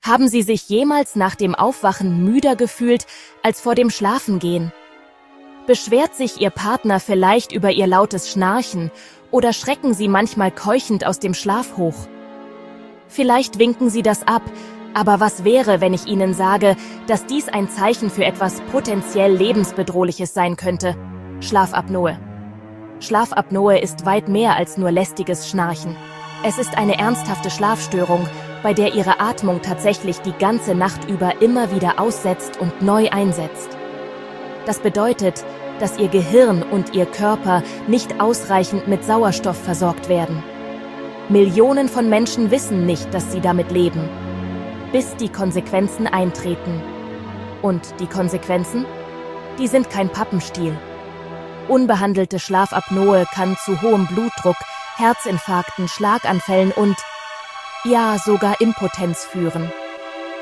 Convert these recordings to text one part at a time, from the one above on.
Haben Sie sich jemals nach dem Aufwachen müder gefühlt als vor dem Schlafengehen? Beschwert sich Ihr Partner vielleicht über Ihr lautes Schnarchen oder schrecken Sie manchmal keuchend aus dem Schlaf hoch? Vielleicht winken Sie das ab, aber was wäre, wenn ich Ihnen sage, dass dies ein Zeichen für etwas potenziell Lebensbedrohliches sein könnte? Schlafapnoe. Schlafapnoe ist weit mehr als nur lästiges Schnarchen. Es ist eine ernsthafte Schlafstörung, bei der Ihre Atmung tatsächlich die ganze Nacht über immer wieder aussetzt und neu einsetzt. Das bedeutet, dass Ihr Gehirn und Ihr Körper nicht ausreichend mit Sauerstoff versorgt werden. Millionen von Menschen wissen nicht, dass sie damit leben, bis die Konsequenzen eintreten. Und die Konsequenzen? Die sind kein Pappenstiel. Unbehandelte Schlafapnoe kann zu hohem Blutdruck, Herzinfarkten, Schlaganfällen und, ja, sogar Impotenz führen.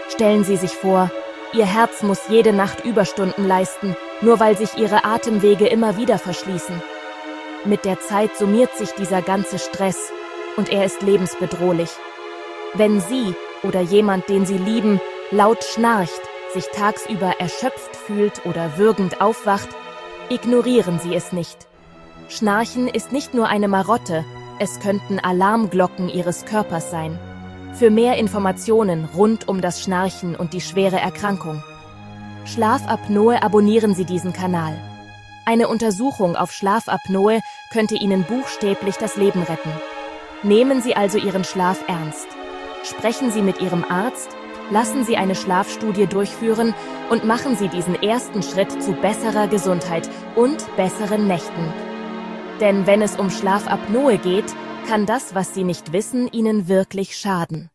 Stellen Sie sich vor, Ihr Herz muss jede Nacht Überstunden leisten, nur weil sich Ihre Atemwege immer wieder verschließen. Mit der Zeit summiert sich dieser ganze Stress und er ist lebensbedrohlich. Wenn Sie oder jemand, den Sie lieben, laut schnarcht, sich tagsüber erschöpft fühlt oder würgend aufwacht, ignorieren Sie es nicht. Schnarchen ist nicht nur eine Marotte, es könnten Alarmglocken Ihres Körpers sein. Für mehr Informationen rund um das Schnarchen und die schwere Erkrankung. Schlafapnoe, abonnieren Sie diesen Kanal. Eine Untersuchung auf Schlafapnoe könnte Ihnen buchstäblich das Leben retten. Nehmen Sie also Ihren Schlaf ernst. Sprechen Sie mit Ihrem Arzt, lassen Sie eine Schlafstudie durchführen und machen Sie diesen ersten Schritt zu besserer Gesundheit und besseren Nächten. Denn wenn es um Schlafapnoe geht, kann das, was Sie nicht wissen, Ihnen wirklich schaden.